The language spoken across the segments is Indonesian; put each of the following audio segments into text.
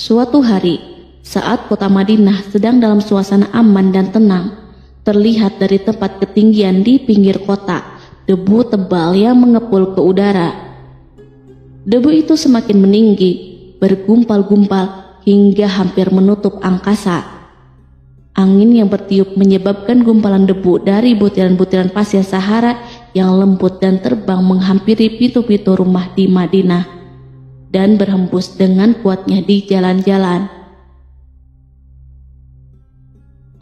Suatu hari, saat kota Madinah sedang dalam suasana aman dan tenang, terlihat dari tempat ketinggian di pinggir kota debu tebal yang mengepul ke udara. Debu itu semakin meninggi, bergumpal-gumpal hingga hampir menutup angkasa. Angin yang bertiup menyebabkan gumpalan debu dari butiran-butiran pasir Sahara yang lembut dan terbang menghampiri pintu-pintu rumah di Madinah dan berhembus dengan kuatnya di jalan-jalan.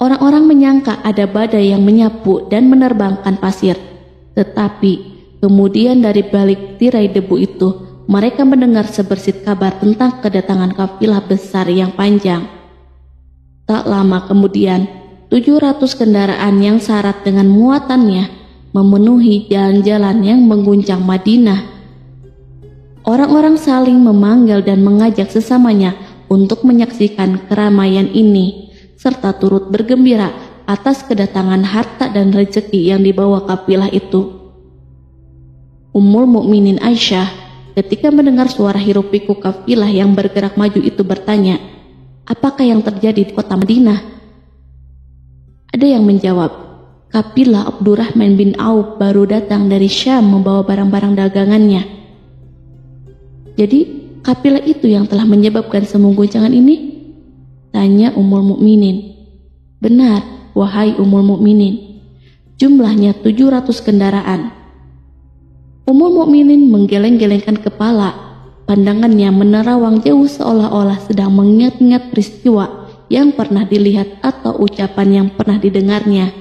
Orang-orang menyangka ada badai yang menyapu dan menerbangkan pasir, tetapi kemudian dari balik tirai debu itu mereka mendengar sebersit kabar tentang kedatangan kafilah besar yang panjang. Tak lama kemudian, 700 kendaraan yang syarat dengan muatannya memenuhi jalan-jalan yang mengguncang Madinah. Orang-orang saling memanggil dan mengajak sesamanya untuk menyaksikan keramaian ini, serta turut bergembira atas kedatangan harta dan rezeki yang dibawa kafilah itu. Ummul Mukminin Aisyah ketika mendengar suara hiruk-pikuk kafilah yang bergerak maju itu bertanya, "Apakah yang terjadi di kota Madinah?" Ada yang menjawab, "Kafilah Abdurrahman bin Auf baru datang dari Syam membawa barang-barang dagangannya." "Jadi, kafilah itu yang telah menyebabkan semua guncangan ini?" tanya Ummul Mukminin. "Benar, wahai Ummul Mukminin. Jumlahnya 700 kendaraan." Ummul Mukminin menggeleng-gelengkan kepala. Pandangannya menerawang jauh seolah-olah sedang mengingat-ingat peristiwa yang pernah dilihat atau ucapan yang pernah didengarnya.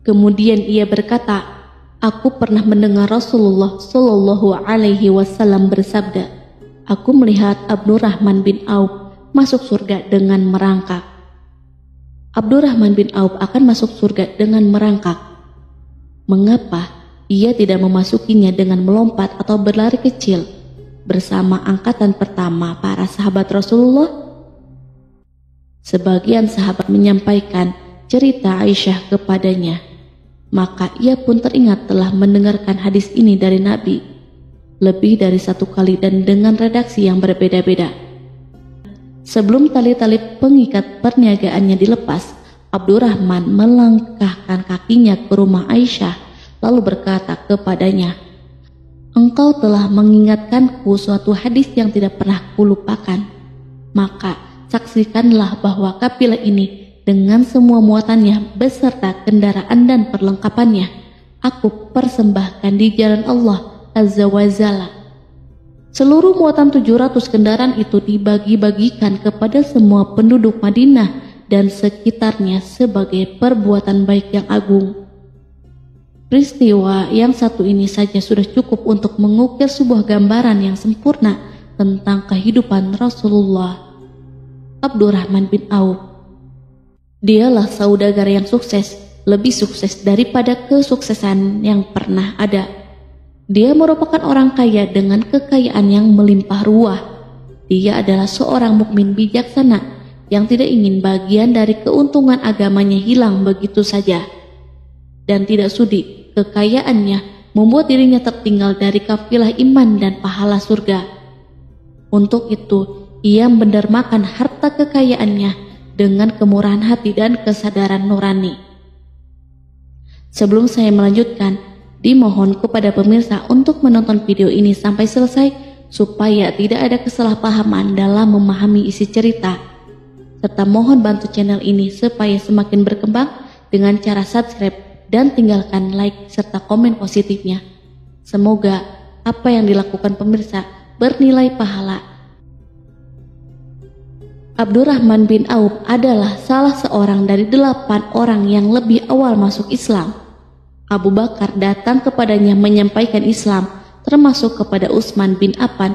Kemudian ia berkata, "Aku pernah mendengar Rasulullah Shallallahu Alaihi Wasallam bersabda, aku melihat Abdurrahman bin Auf masuk surga dengan merangkak." Abdurrahman bin Auf akan masuk surga dengan merangkak. Mengapa ia tidak memasukinya dengan melompat atau berlari kecil bersama angkatan pertama para sahabat Rasulullah? Sebagian sahabat menyampaikan cerita Aisyah kepadanya, maka ia pun teringat telah mendengarkan hadis ini dari Nabi lebih dari satu kali dan dengan redaksi yang berbeda-beda. Sebelum tali-tali pengikat perniagaannya dilepas, Abdurrahman melangkahkan kakinya ke rumah Aisyah lalu berkata kepadanya, "Engkau telah mengingatkanku suatu hadis yang tidak pernah kulupakan. Maka saksikanlah bahwa kafilah ini dengan semua muatannya beserta kendaraan dan perlengkapannya aku persembahkan di jalan Allah Azza wa Jalla." Seluruh muatan 700 kendaraan itu dibagi-bagikan kepada semua penduduk Madinah dan sekitarnya sebagai perbuatan baik yang agung. Peristiwa yang satu ini saja sudah cukup untuk mengukir sebuah gambaran yang sempurna tentang kehidupan Rasulullah. Abdurrahman bin Auf, dialah saudagar yang sukses, lebih sukses daripada kesuksesan yang pernah ada. Dia merupakan orang kaya dengan kekayaan yang melimpah ruah. Dia adalah seorang mukmin bijaksana yang tidak ingin bagian dari keuntungan agamanya hilang begitu saja, dan tidak sudi kekayaannya membuat dirinya tertinggal dari kafilah iman dan pahala surga. Untuk itu, ia mendermakan harta kekayaannya dengan kemurahan hati dan kesadaran nurani. Sebelum saya melanjutkan, dimohon kepada pemirsa untuk menonton video ini sampai selesai supaya tidak ada kesalahpahaman dalam memahami isi cerita, serta mohon bantu channel ini supaya semakin berkembang dengan cara subscribe dan tinggalkan like serta komen positifnya. Semoga apa yang dilakukan pemirsa bernilai pahala. Abdurrahman bin Auf adalah salah seorang dari 8 orang yang lebih awal masuk Islam. Abu Bakar datang kepadanya menyampaikan Islam, termasuk kepada Utsman bin Affan.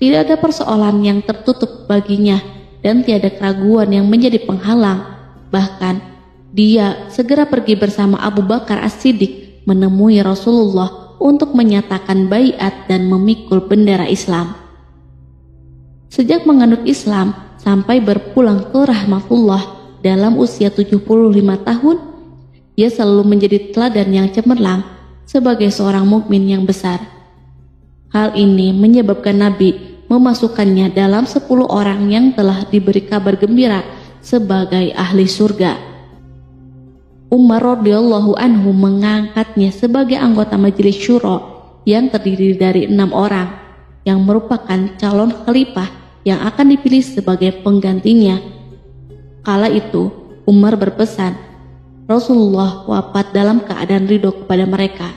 Tidak ada persoalan yang tertutup baginya dan tiada keraguan yang menjadi penghalang. Bahkan dia segera pergi bersama Abu Bakar As-Siddiq menemui Rasulullah untuk menyatakan baiat dan memikul bendera Islam. Sejak menganut Islam sampai berpulang ke rahmatullah dalam usia 75 tahun, dia selalu menjadi teladan yang cemerlang sebagai seorang mukmin yang besar. Hal ini menyebabkan Nabi memasukkannya dalam 10 orang yang telah diberi kabar gembira sebagai ahli surga. Umar radhiyallahu anhu mengangkatnya sebagai anggota majelis syuro yang terdiri dari 6 orang yang merupakan calon khalifah yang akan dipilih sebagai penggantinya. Kala itu Umar berpesan, Rasulullah wafat dalam keadaan ridho kepada mereka.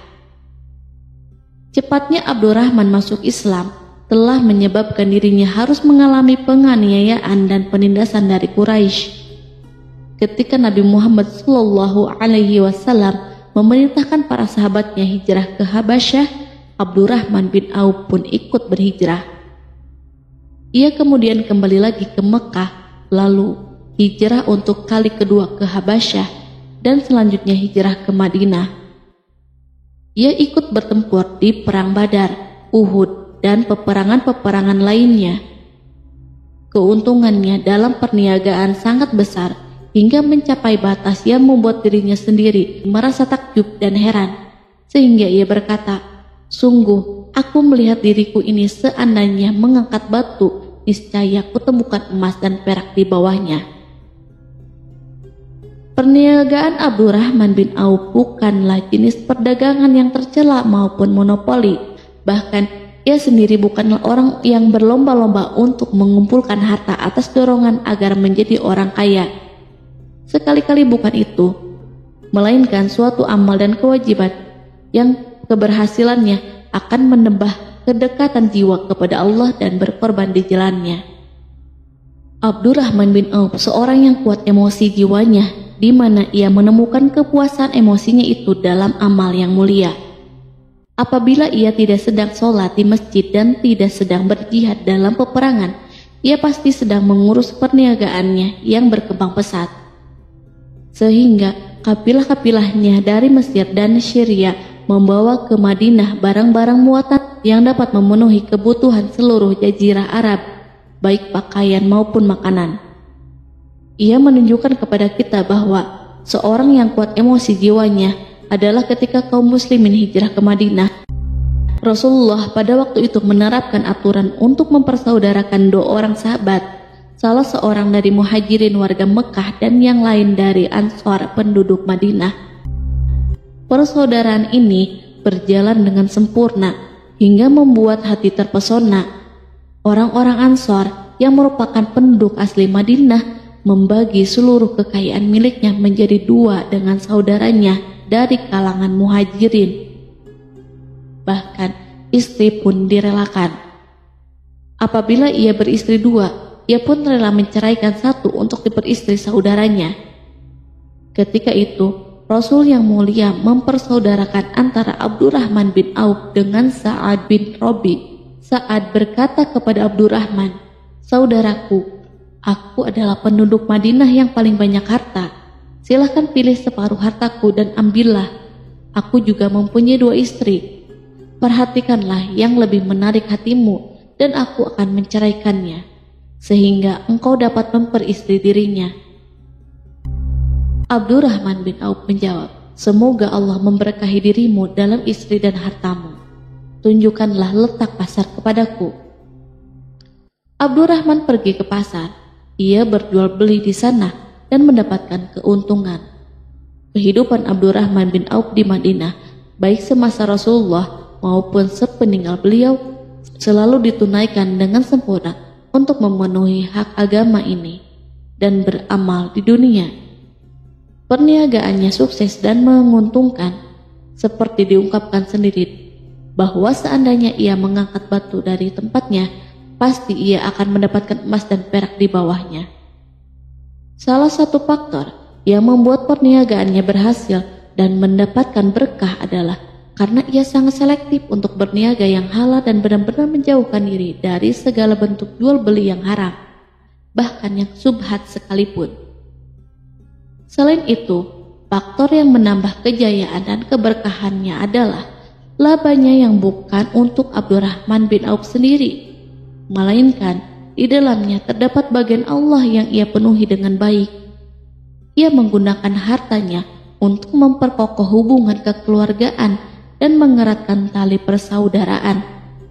Cepatnya Abdurrahman masuk Islam telah menyebabkan dirinya harus mengalami penganiayaan dan penindasan dari Quraisy. Ketika Nabi Muhammad SAW memerintahkan para sahabatnya hijrah ke Habasyah, Abdurrahman bin Auf pun ikut berhijrah. Ia kemudian kembali lagi ke Mekah, lalu hijrah untuk kali kedua ke Habasyah, dan selanjutnya hijrah ke Madinah. Ia ikut bertempur di Perang Badar, Uhud, dan peperangan-peperangan lainnya. Keuntungannya dalam perniagaan sangat besar hingga mencapai batas yang membuat dirinya sendiri merasa takjub dan heran, sehingga ia berkata, "Sungguh, aku melihat diriku ini seandainya mengangkat batu, niscaya kutemukan emas dan perak di bawahnya." Perniagaan Abdurrahman bin Auf bukanlah jenis perdagangan yang tercela maupun monopoli. Bahkan ia sendiri bukanlah orang yang berlomba-lomba untuk mengumpulkan harta atas dorongan agar menjadi orang kaya. Sekali-kali bukan itu, melainkan suatu amal dan kewajiban yang keberhasilannya akan menambah kedekatan jiwa kepada Allah dan berkorban di jalannya. Abdurrahman bin Auf seorang yang kuat emosi jiwanya, di mana ia menemukan kepuasan emosinya itu dalam amal yang mulia. Apabila ia tidak sedang sholat di masjid dan tidak sedang berjihad dalam peperangan, ia pasti sedang mengurus perniagaannya yang berkembang pesat. Sehingga kapilah-kapilahnya dari Mesir dan Syria membawa ke Madinah barang-barang muatan yang dapat memenuhi kebutuhan seluruh jazirah Arab, baik pakaian maupun makanan. Ia menunjukkan kepada kita bahwa seorang yang kuat emosi jiwanya adalah ketika kaum muslimin hijrah ke Madinah. Rasulullah pada waktu itu menerapkan aturan untuk mempersaudarakan 2 orang sahabat, salah seorang dari muhajirin warga Mekah dan yang lain dari Ansor penduduk Madinah. Persaudaraan ini berjalan dengan sempurna hingga membuat hati terpesona. Orang-orang Ansor yang merupakan penduduk asli Madinah membagi seluruh kekayaan miliknya menjadi 2 dengan saudaranya dari kalangan muhajirin. Bahkan istri pun direlakan. Apabila ia beristri 2, ia pun rela menceraikan 1 untuk diperistri saudaranya. Ketika itu, Rasul yang mulia mempersaudarakan antara Abdurrahman bin Auf dengan Sa'ad bin Rabi. Sa'ad berkata kepada Abdurrahman, "Saudaraku, aku adalah penduduk Madinah yang paling banyak harta. Silahkan pilih separuh hartaku dan ambillah. Aku juga mempunyai 2 istri. Perhatikanlah yang lebih menarik hatimu dan aku akan menceraikannya, sehingga engkau dapat memperistri dirinya." Abdurrahman bin Auf menjawab, "Semoga Allah memberkahi dirimu dalam istri dan hartamu. Tunjukkanlah letak pasar kepadaku." Abdurrahman pergi ke pasar. Ia berjual beli di sana dan mendapatkan keuntungan. Kehidupan Abdurrahman bin Auf di Madinah, baik semasa Rasulullah maupun sepeninggal beliau, selalu ditunaikan dengan sempurna untuk memenuhi hak agama ini dan beramal di dunia. Perniagaannya sukses dan menguntungkan, seperti diungkapkan sendiri bahwa seandainya ia mengangkat batu dari tempatnya, pasti ia akan mendapatkan emas dan perak di bawahnya. Salah satu faktor yang membuat perniagaannya berhasil dan mendapatkan berkah adalah karena ia sangat selektif untuk berniaga yang halal dan benar-benar menjauhkan diri dari segala bentuk jual beli yang haram, bahkan yang subhat sekalipun. Selain itu, faktor yang menambah kejayaan dan keberkahannya adalah labanya yang bukan untuk Abdurrahman bin Auf sendiri, melainkan di dalamnya terdapat bagian Allah yang ia penuhi dengan baik. Ia menggunakan hartanya untuk memperkokoh hubungan kekeluargaan dan mengeratkan tali persaudaraan,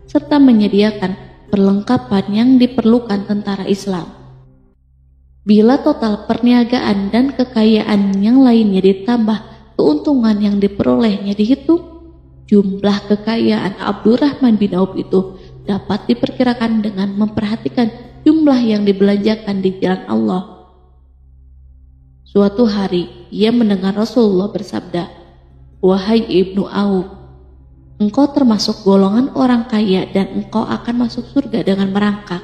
serta menyediakan perlengkapan yang diperlukan tentara Islam. Bila total perniagaan dan kekayaan yang lainnya ditambah keuntungan yang diperolehnya dihitung, jumlah kekayaan Abdurrahman bin Auf itu dapat diperkirakan dengan memperhatikan jumlah yang dibelanjakan di jalan Allah. Suatu hari ia mendengar Rasulullah bersabda, "Wahai Ibnu Auf, engkau termasuk golongan orang kaya dan engkau akan masuk surga dengan merangkak.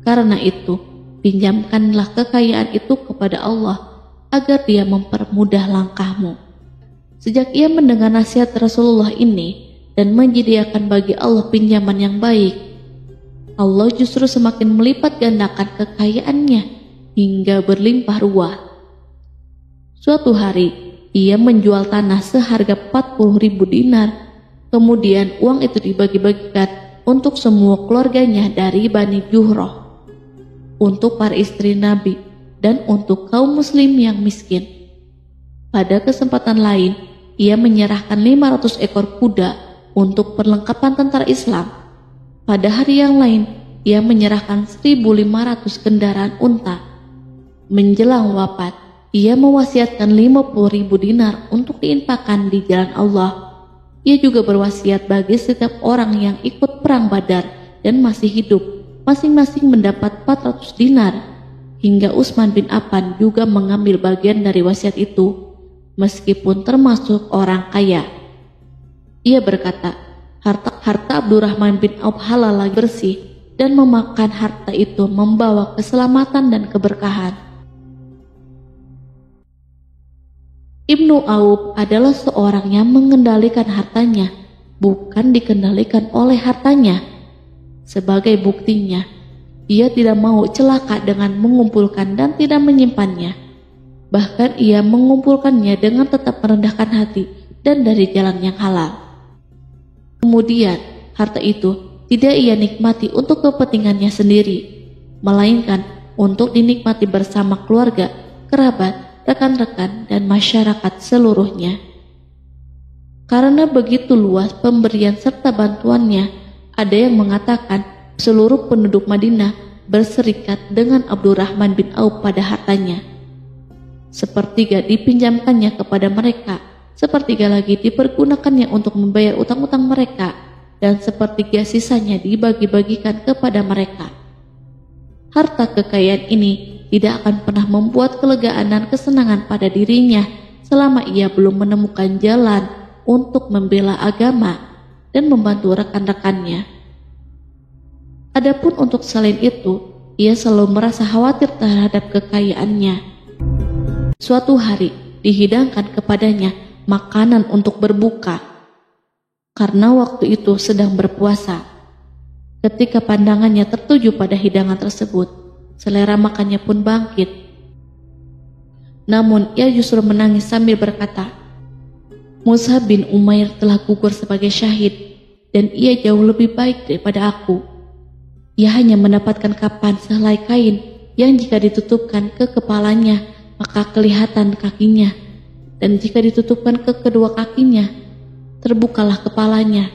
Karena itu, pinjamkanlah kekayaan itu kepada Allah agar Dia mempermudah langkahmu." Sejak ia mendengar nasihat Rasulullah ini dan menyediakan bagi Allah pinjaman yang baik, Allah justru semakin melipat gandakan kekayaannya hingga berlimpah ruah. Suatu hari, ia menjual tanah seharga 40.000 dinar. Kemudian uang itu dibagi-bagikan untuk semua keluarganya dari Bani Juhroh, untuk para istri Nabi, dan untuk kaum muslim yang miskin. Pada kesempatan lain, ia menyerahkan 500 ekor kuda untuk perlengkapan tentara Islam. Pada hari yang lain, ia menyerahkan 1.500 kendaraan unta. Menjelang wafat, ia mewasiatkan 50.000 dinar untuk diinfakkan di jalan Allah. Ia juga berwasiat bagi setiap orang yang ikut perang Badar dan masih hidup, masing-masing mendapat 400 dinar. Hingga Utsman bin Affan juga mengambil bagian dari wasiat itu, meskipun termasuk orang kaya. Ia berkata, harta Abdurrahman bin Auf halal lagi bersih, dan memakan harta itu membawa keselamatan dan keberkahan. Ibnu Auf adalah seorang yang mengendalikan hartanya, bukan dikendalikan oleh hartanya. Sebagai buktinya, ia tidak mau celaka dengan mengumpulkan dan tidak menyimpannya. Bahkan ia mengumpulkannya dengan tetap merendahkan hati dan dari jalan yang halal. Kemudian, harta itu tidak ia nikmati untuk kepentingannya sendiri, melainkan untuk dinikmati bersama keluarga, kerabat, rekan-rekan, dan masyarakat seluruhnya. Karena begitu luas pemberian serta bantuannya, ada yang mengatakan seluruh penduduk Madinah berserikat dengan Abdurrahman bin Auf pada hartanya. Sepertiga dipinjamkannya kepada mereka, sepertiga lagi dipergunakannya untuk membayar utang-utang mereka, dan sepertiga sisanya dibagi-bagikan kepada mereka. Harta kekayaan ini tidak akan pernah membuat kelegaan dan kesenangan pada dirinya selama ia belum menemukan jalan untuk membela agama dan membantu rekan-rekannya. Adapun untuk selain itu, ia selalu merasa khawatir terhadap kekayaannya. Suatu hari dihidangkan kepadanya makanan untuk berbuka, karena waktu itu sedang berpuasa. Ketika pandangannya tertuju pada hidangan tersebut, selera makannya pun bangkit. Namun ia justru menangis sambil berkata, "Mus'ab bin Umair telah gugur sebagai syahid, dan ia jauh lebih baik daripada aku. Ia hanya mendapatkan kapan sehelai kain yang jika ditutupkan ke kepalanya maka kelihatan kakinya, dan jika ditutupkan ke kedua kakinya terbukalah kepalanya.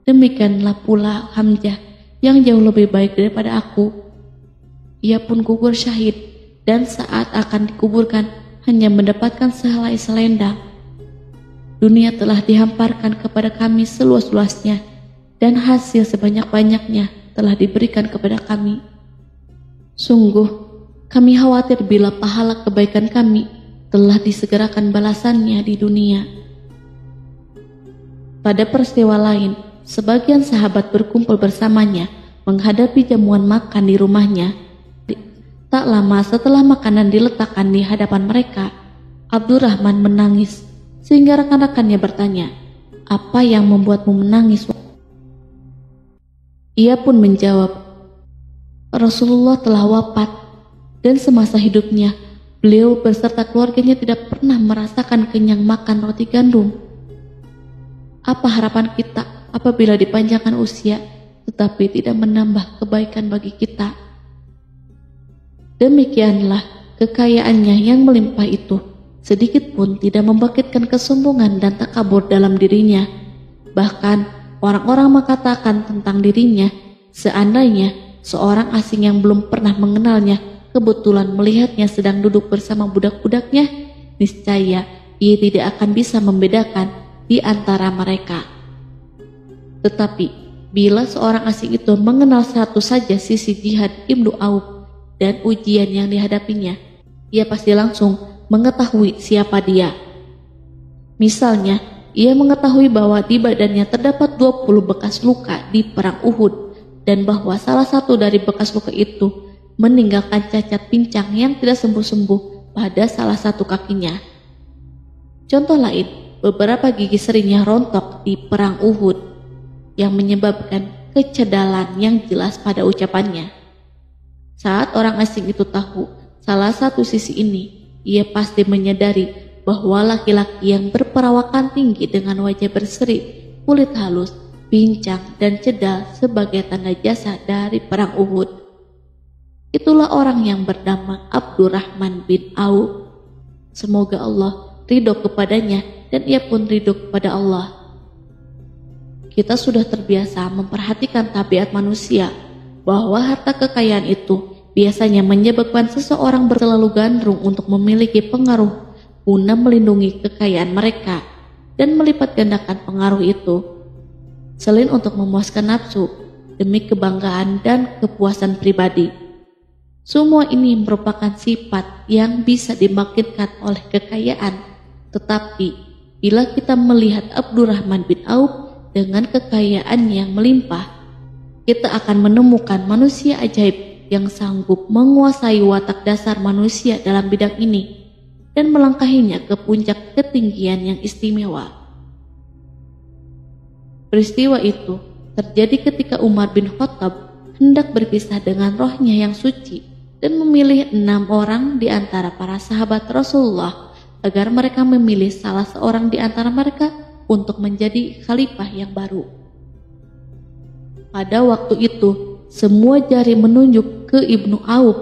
Demikianlah pula Hamzah yang jauh lebih baik daripada aku. Ia pun gugur syahid, dan saat akan dikuburkan hanya mendapatkan sehelai selendang. Dunia telah dihamparkan kepada kami seluas-luasnya, dan hasil sebanyak-banyaknya telah diberikan kepada kami. Sungguh, kami khawatir bila pahala kebaikan kami telah disegerakan balasannya di dunia." Pada peristiwa lain, sebagian sahabat berkumpul bersamanya menghadapi jamuan makan di rumahnya. Tak lama setelah makanan diletakkan di hadapan mereka, Abdurrahman menangis, sehingga rekan-rekannya bertanya, "Apa yang membuatmu menangis?" Ia pun menjawab, "Rasulullah telah wafat, dan semasa hidupnya beliau beserta keluarganya tidak pernah merasakan kenyang makan roti gandum. Apa harapan kita apabila dipanjangkan usia, tetapi tidak menambah kebaikan bagi kita?" Demikianlah kekayaannya yang melimpah itu sedikit pun tidak membangkitkan kesombongan dan takabur dalam dirinya. Bahkan orang-orang mengatakan tentang dirinya, Seandainya seorang asing yang belum pernah mengenalnya kebetulan melihatnya sedang duduk bersama budak-budaknya, niscaya ia tidak akan bisa membedakan di antara mereka. Tetapi bila seorang asing itu mengenal satu saja sisi jihad Ibnu Auf dan ujian yang dihadapinya, ia pasti langsung mengetahui siapa dia. Misalnya, ia mengetahui bahwa di badannya terdapat 20 bekas luka di perang Uhud dan bahwa salah satu dari bekas luka itu meninggalkan cacat pincang yang tidak sembuh-sembuh pada salah satu kakinya. Contoh lain, beberapa gigi serinya rontok di perang Uhud yang menyebabkan kecedalan yang jelas pada ucapannya. Saat orang asing itu tahu salah satu sisi ini, ia pasti menyadari bahwa laki-laki yang berperawakan tinggi dengan wajah berseri, kulit halus, pincang dan cedal sebagai tanda jasa dari perang Uhud. Itulah orang yang bernama Abdurrahman bin Auf. Semoga Allah ridho kepadanya dan ia pun ridho kepada Allah. Kita sudah terbiasa memperhatikan tabiat manusia, bahwa harta kekayaan itu biasanya menyebabkan seseorang terlalu gandrung untuk memiliki pengaruh guna melindungi kekayaan mereka dan melipat gandakan pengaruh itu. Selain untuk memuaskan nafsu, demi kebanggaan dan kepuasan pribadi. Semua ini merupakan sifat yang bisa dibangkitkan oleh kekayaan. Tetapi bila kita melihat Abdurrahman bin Auf dengan kekayaan yang melimpah, kita akan menemukan manusia ajaib yang sanggup menguasai watak dasar manusia dalam bidang ini dan melangkahinya ke puncak ketinggian yang istimewa. Peristiwa itu terjadi ketika Umar bin Khattab hendak berpisah dengan rohnya yang suci dan memilih 6 orang di antara para sahabat Rasulullah agar mereka memilih salah seorang di antara mereka untuk menjadi khalifah yang baru. Pada waktu itu, semua jari menunjuk ke Ibnu Auf,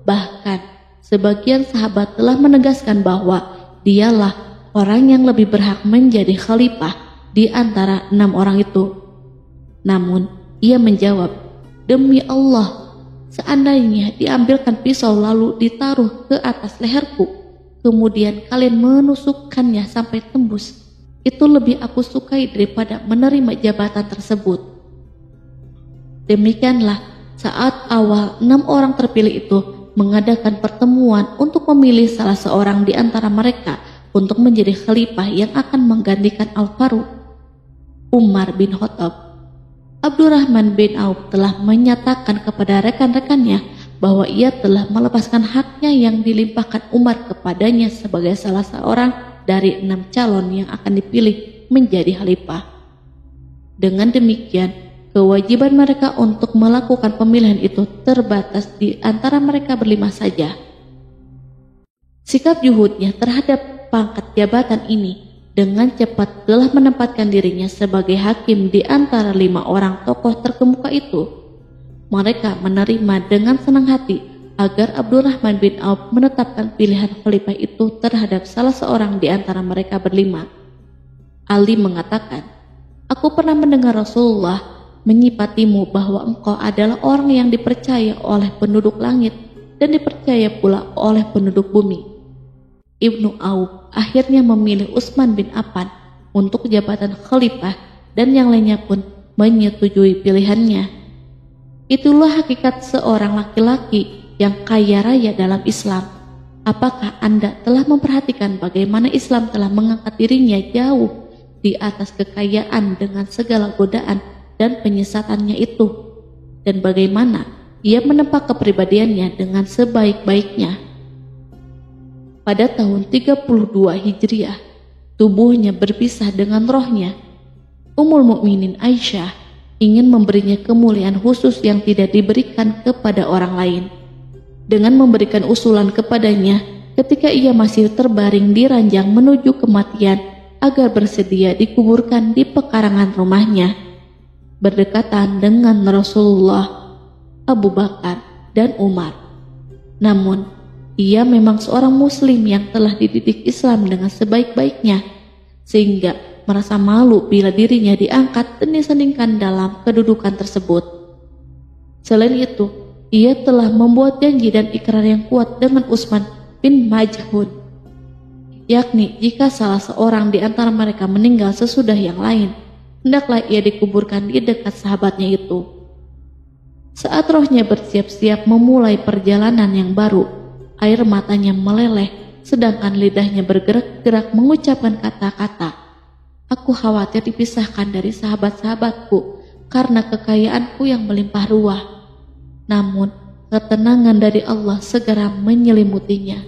bahkan sebagian sahabat telah menegaskan bahwa dialah orang yang lebih berhak menjadi khalifah di antara 6 orang itu. Namun, ia menjawab, "Demi Allah, seandainya diambilkan pisau lalu ditaruh ke atas leherku, kemudian kalian menusukkannya sampai tembus, itu lebih aku sukai daripada menerima jabatan tersebut." Demikianlah saat awal 6 orang terpilih itu mengadakan pertemuan untuk memilih salah seorang di antara mereka untuk menjadi khalifah yang akan menggantikan Al-Faruq, Umar bin Khattab. Abdurrahman bin Auf telah menyatakan kepada rekan-rekannya bahwa ia telah melepaskan haknya yang dilimpahkan Umar kepadanya sebagai salah seorang dari 6 calon yang akan dipilih menjadi khalifah. Dengan demikian, kewajiban mereka untuk melakukan pemilihan itu terbatas di antara mereka berlima saja. Sikap Yuhudnya terhadap pangkat jabatan ini dengan cepat telah menempatkan dirinya sebagai hakim di antara 5 orang tokoh terkemuka itu. Mereka menerima dengan senang hati agar Abdurrahman bin Auf menetapkan pilihan khalifah itu terhadap salah seorang di antara mereka berlima. Ali mengatakan, "Aku pernah mendengar Rasulullah menyipatimu bahwa engkau adalah orang yang dipercaya oleh penduduk langit dan dipercaya pula oleh penduduk bumi." Ibnu Auf akhirnya memilih Utsman bin Affan untuk jabatan khalifah dan yang lainnya pun menyetujui pilihannya. Itulah hakikat seorang laki-laki yang kaya raya dalam Islam. Apakah Anda telah memperhatikan bagaimana Islam telah mengangkat dirinya jauh di atas kekayaan dengan segala godaan dan penyesatannya itu, dan bagaimana ia menempa kepribadiannya dengan sebaik-baiknya? Pada tahun 32 Hijriah, tubuhnya berpisah dengan rohnya. Ummul Mukminin Aisyah ingin memberinya kemuliaan khusus yang tidak diberikan kepada orang lain, dengan memberikan usulan kepadanya ketika ia masih terbaring di ranjang menuju kematian agar bersedia dikuburkan di pekarangan rumahnya, berdekatan dengan Rasulullah, Abu Bakar, dan Umar. Namun, ia memang seorang muslim yang telah dididik Islam dengan sebaik-baiknya, sehingga merasa malu bila dirinya diangkat dan disandingkan dalam kedudukan tersebut. Selain itu, ia telah membuat janji dan ikrar yang kuat dengan Utsman bin Maz'un, yakni jika salah seorang di antara mereka meninggal sesudah yang lain, hendaklah ia dikuburkan di dekat sahabatnya itu. Saat rohnya bersiap-siap memulai perjalanan yang baru, air matanya meleleh, sedangkan lidahnya bergerak-gerak mengucapkan kata-kata, "Aku khawatir dipisahkan dari sahabat-sahabatku karena kekayaanku yang melimpah ruah." Namun, ketenangan dari Allah segera menyelimutinya.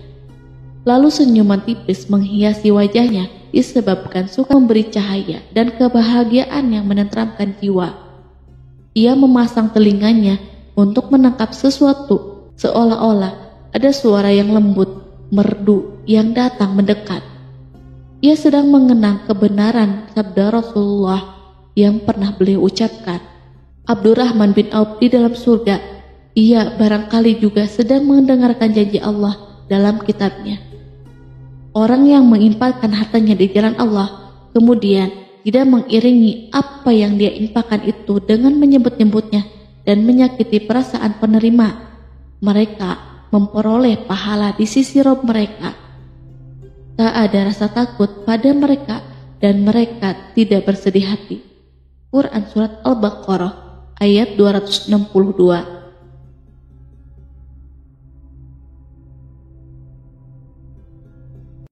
Lalu senyuman tipis menghiasi wajahnya disebabkan suka memberi cahaya dan kebahagiaan yang menenteramkan jiwa. Ia memasang telinganya untuk menangkap sesuatu, seolah-olah ada suara yang lembut, merdu yang datang mendekat. Ia sedang mengenang kebenaran sabda Rasulullah yang pernah beliau ucapkan, "Abdurrahman bin Auf di dalam surga." Ia barangkali juga sedang mendengarkan janji Allah dalam kitabnya. Orang yang menginfakkan hartanya di jalan Allah, kemudian tidak mengiringi apa yang dia infakkan itu dengan menyebut-nyebutnya dan menyakiti perasaan penerima, mereka memperoleh pahala di sisi Rob mereka. Tak ada rasa takut pada mereka dan mereka tidak bersedih hati. Quran Surat Al-Baqarah ayat 262.